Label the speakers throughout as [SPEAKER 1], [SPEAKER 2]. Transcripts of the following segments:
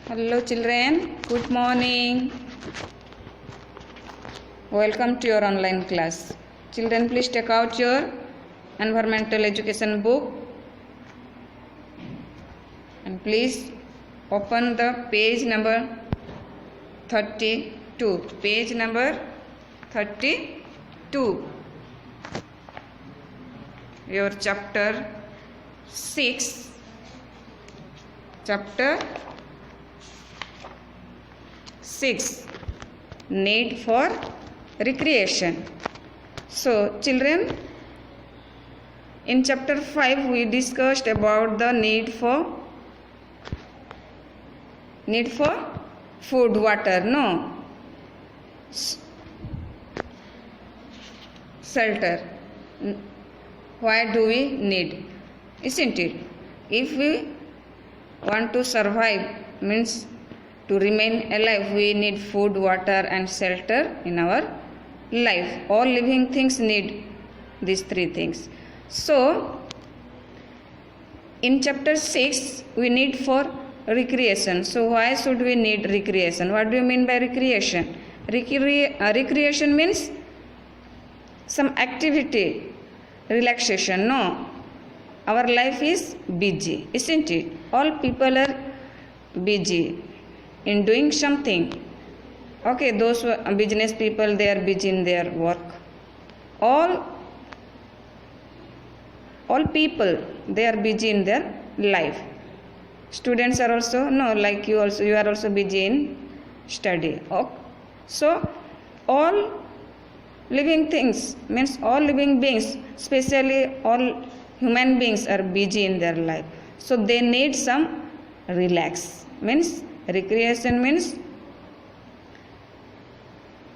[SPEAKER 1] Hello children, good morning. Welcome to your online class. Children, please take out your environmental education book and please open the page number 32. Page number 32. Your chapter 6. Chapter 6, need for recreation. So children, in chapter 5 we discussed about the need for food, water, shelter. Why do we need? Isn't it? If we want to survive, means to remain alive, we need food, water and shelter in our life. All living things need these three things. So, in chapter 6, we need for recreation. So, why should we need recreation? What do you mean by recreation? Recreation means some activity, relaxation. No, our life is busy, isn't it? All people are busy in doing something. Okay, those business people, they are busy in their work. All people, they are busy in their life. Students are also, like you also, you are also busy in study. Okay. So all living things, means all living beings, especially all human beings, are busy in their life. So they need some relax. Means recreation means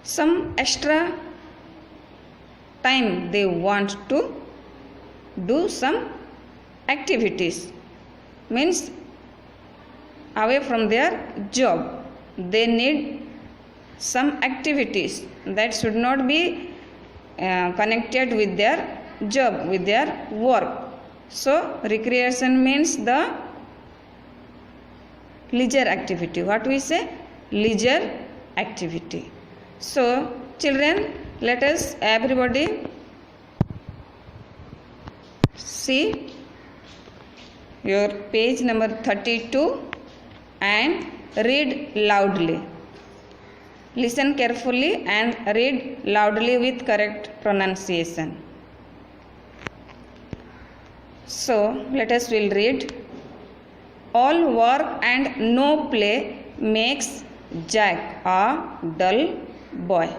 [SPEAKER 1] some extra time they want to do some activities. Means away from their job, they need some activities that should not be connected with their job, with their work. So recreation means the leisure activity. What we say? Leisure activity. So children, let us everybody see your page number 32 and read loudly. Listen carefully and read loudly with correct pronunciation. So let us will read. All work and no play makes Jack a dull boy.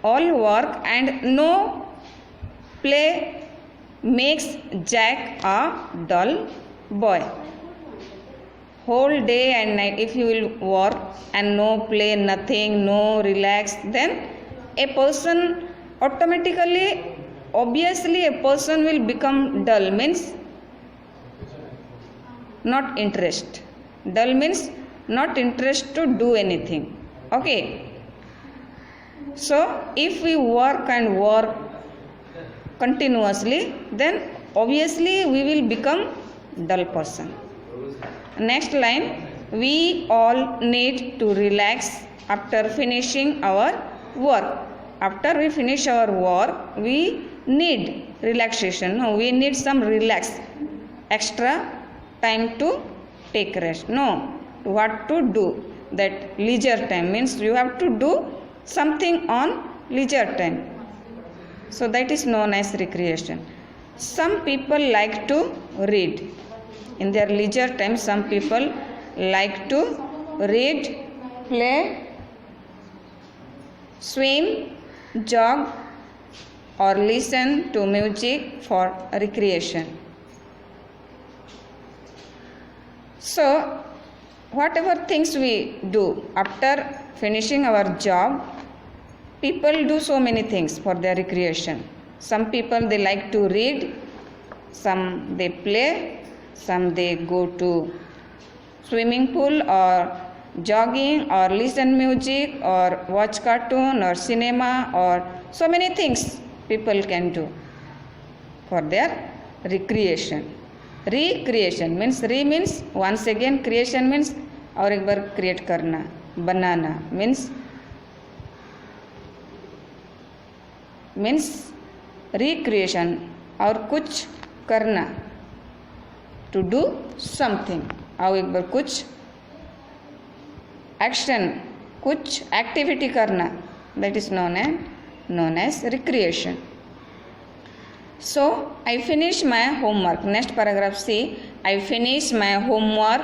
[SPEAKER 1] All work and no play makes Jack a dull boy. Whole day and night, if you will work and no play, nothing, no relax, then a person automatically, obviously a person will become dull, means not interest. Dull means not interest to do anything. Okay. So if we work and work continuously, then obviously we will become dull person. Next line, we all need to relax after finishing our work. After we finish our work, we need relaxation. No, we need some relax, extra time to take rest. No, what to do? That leisure time means you have to do something on leisure time. So that is known as recreation. Some people like to read. In their leisure time, some people like to read, play, swim, jog, or listen to music for recreation. So, whatever things we do after finishing our job, people do so many things for their recreation. Some people, they like to read, some they play, some they go to swimming pool or jogging or listen music or watch cartoon or cinema, or so many things people can do for their recreation. Recreation means once again, creation means और एक बार create करना, बनाना means recreation, और कुछ करना, to do something, और एक बार कुछ action, कुछ एक्टिविटी करना, that is known as recreation. So I finish my homework. Next paragraph, see, I finish my homework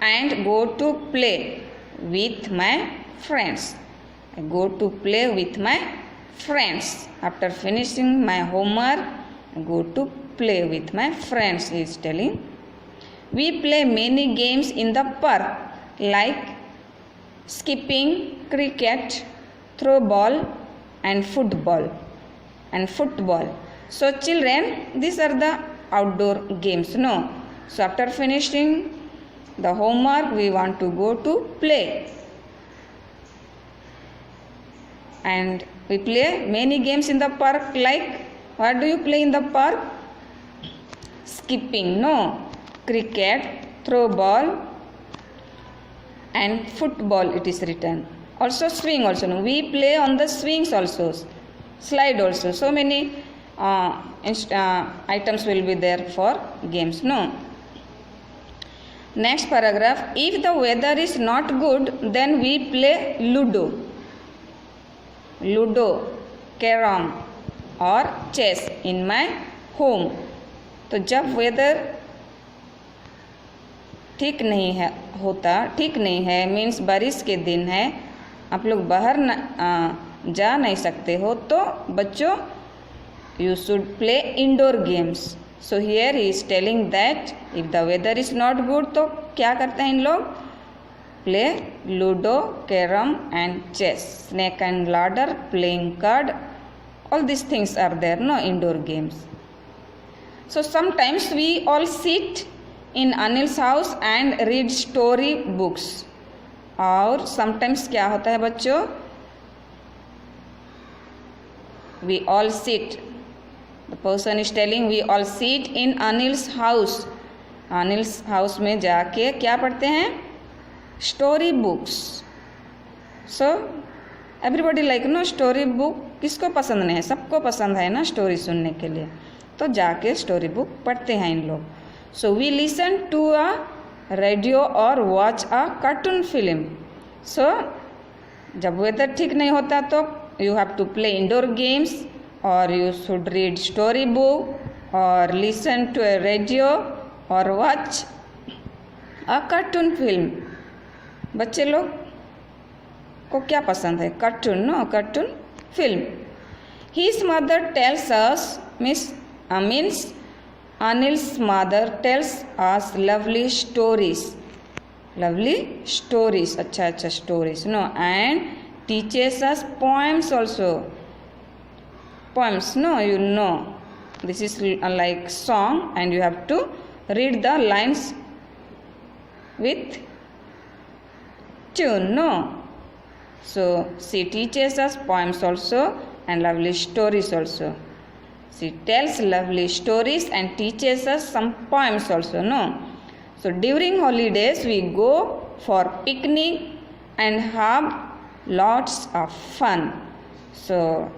[SPEAKER 1] and go to play with my friends. I go to play with my friends. After finishing my homework, I go to play with my friends, he is telling. We play many games in the park like skipping, cricket, throw ball and football. So children, these are the outdoor games, no? So after finishing the homework, we want to go to play, and we play many games in the park. Like, what do you play in the park? Skipping, no? Cricket, throw ball and football, it is written. Also swing also, no? We play on the swings also, slide also. So many items will be there for games, no? Next paragraph, if the weather is not good, then we play ludo, carom or chess in my home. तो जब weather ठीक नहीं है means बारिश के दिन है, आप लोग बाहर जा नहीं सकते हो, तो बच्चों you should play indoor games. So here he is telling that if the weather is not good, तो क्या करते हैं इन लोग? Play ludo, carom and chess, snake and ladder, playing card, all these things are there, no? Indoor games. So sometimes we all sit in Anil's house and read story books. और sometimes क्या होता है बच्चों? We all sit, the person is telling, we all sit in Anil's house. Anil's house में जाके क्या पढ़ते हैं? Story books. So everybody like, no? Story book किसको पसंद नहीं है? सबको पसंद है ना स्टोरी सुनने के लिए, तो जाके स्टोरी बुक पढ़ते हैं इन लोग. So we listen to a radio or watch a cartoon film. So जब वेदर ठीक नहीं होता तो you have to play indoor games, or you should read story book or listen to a radio or watch a cartoon film. बच्चे लोग को क्या पसंद है? Cartoon, no? Cartoon film. His mother tells us, means Anil's mother tells us lovely stories, अच्छा stories, no? And teaches us poems also. Poems, no? You know, this is like song and you have to read the lines with tune, no? So she teaches us poems also and lovely stories also. She tells lovely stories and teaches us some poems also, no? So during holidays we go for picnic and have lots of fun. So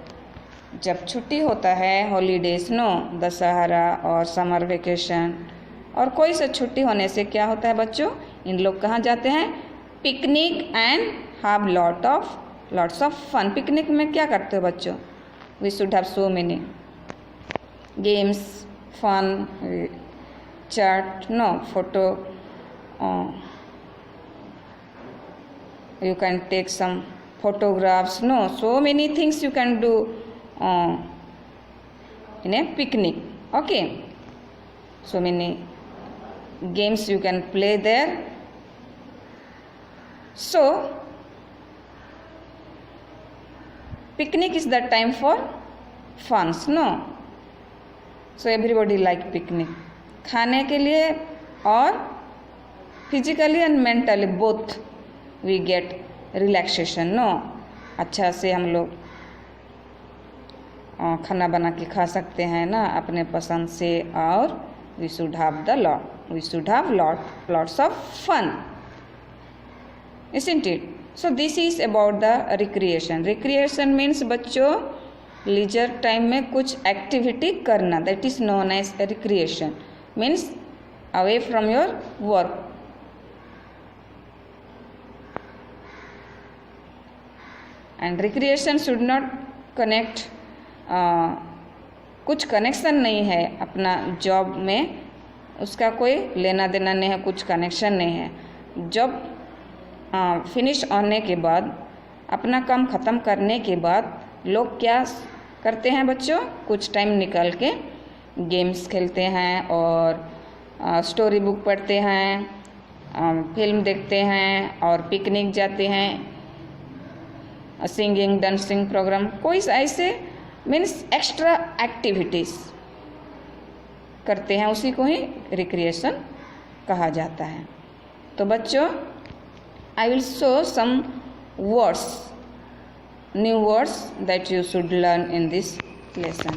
[SPEAKER 1] जब छुट्टी होता है holidays, no? Dussehra और summer vacation और कोई सा छुट्टी होने से क्या होता है बच्चों? इन लोग कहाँ जाते हैं? Picnic and have lots of fun. Picnic में क्या करते हो बच्चों? We should have so many games, fun, chat, no? Photo, you can take some photographs, no? So many things you can do in a picnic, okay? So many games you can play there. So picnic is the time for funs, no? So everybody like picnic. खाने के लिए और physically and mentally both we get relaxation, no? अच्छा से हम लोग खाना बना के खा सकते हैं ना अपने पसंद से, और we should have lots of fun. isn't it? So this is about the recreation. Recreation means बच्चों लीजर टाइम में कुछ एक्टिविटी करना, that is known as recreation, means away from your work. And recreation should not connect, कुछ connection नहीं है अपना job में, उसका कोई लेना देना नहीं है, कुछ कनेक्शन नहीं है. जॉब फिनिश होने के बाद, अपना काम ख़त्म करने के बाद लोग क्या करते हैं बच्चों, कुछ टाइम निकाल के गेम्स खेलते हैं और स्टोरी बुक पढ़ते हैं, फिल्म देखते हैं और पिकनिक जाते हैं, सिंगिंग डांसिंग प्रोग्राम, कोई ऐसे मीन्स एक्स्ट्रा एक्टिविटीज़ करते हैं, उसी को ही रिक्रिएशन कहा जाता है. तो बच्चों I will show some words, new words that you should learn in this lesson.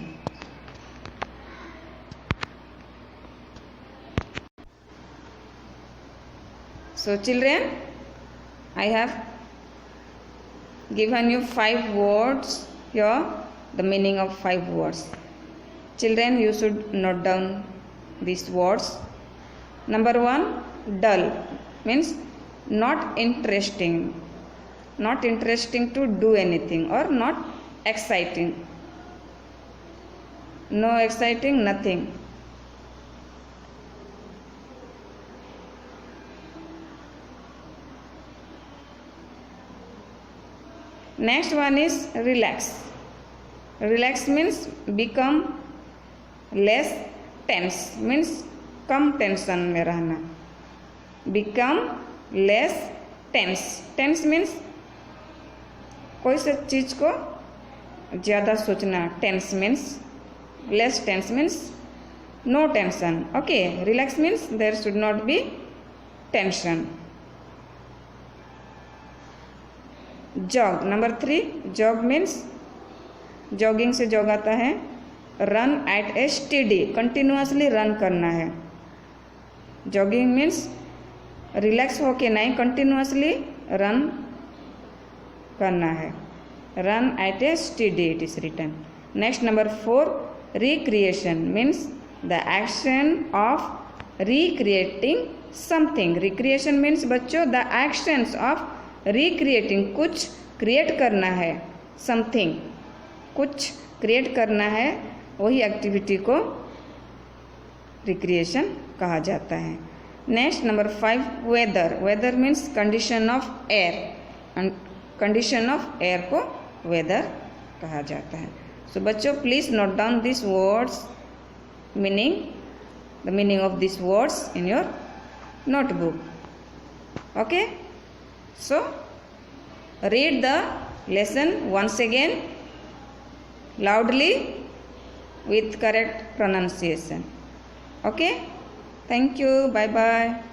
[SPEAKER 1] So children, I have given you 5 words here, the meaning of 5 words. Children, you should note down these words. Number 1, dull means not interesting. Not interesting to do anything, or not exciting. No exciting, nothing. Next one is relax. Relax means become less tense, means come tension में रहना. Become less tense. Tense means कोई से चीज़ को ज़्यादा सोचना. Tense means less, tense means no tension. Okay, relax means there should not be tension. Jog. Number 3, jog means jogging से jog आता है. Run at a steady, continuously run करना है. जॉगिंग मीन्स रिलैक्स होके नहीं, कंटिन्यूअसली रन करना है. Run at a steady it is written. Next number 4, recreation means the action of recreating something. Recreation means बच्चों द एक्शंस ऑफ रिक्रिएटिंग, कुछ create करना है. समथिंग, कुछ क्रिएट करना है, वही एक्टिविटी को रिक्रिएशन कहा जाता है. Next number 5, weather. Weather means condition of air, condition of air को वेदर कहा जाता है. सो बच्चों please note down this words meaning, the meaning of this words in your notebook. Okay, so read the lesson once again loudly with correct pronunciation. Okay, thank you, bye bye.